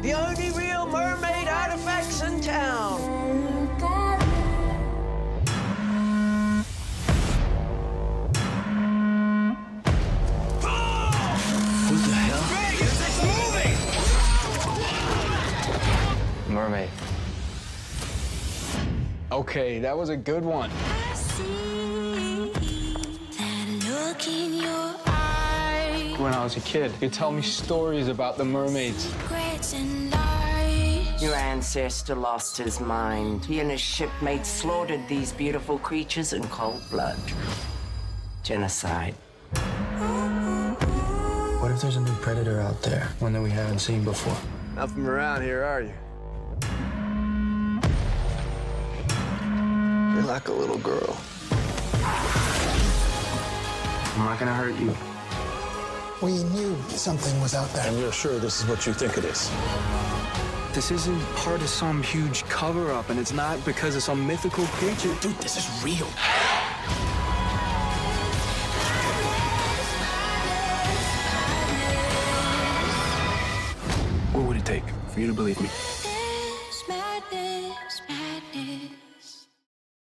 The only real mermaid artifacts in town. What the hell? Vegas, it's moving! Mermaid. Okay, that was a good one. I see that look in your eyes. When I was a kid, you'd tell me stories about the mermaids. Regrets and lies. Your ancestor lost his mind. He and his shipmates slaughtered these beautiful creatures in cold blood. Genocide. What if there's a new predator out there, one that we haven't seen before? Not from around here, are you? You're like a little girl. I'm not gonna hurt you. We knew something was out there. And you're sure this is what you think it is? This isn't part of some huge cover-up, and it's not because of some mythical creature. Dude, this is real. What would it take for you to believe me?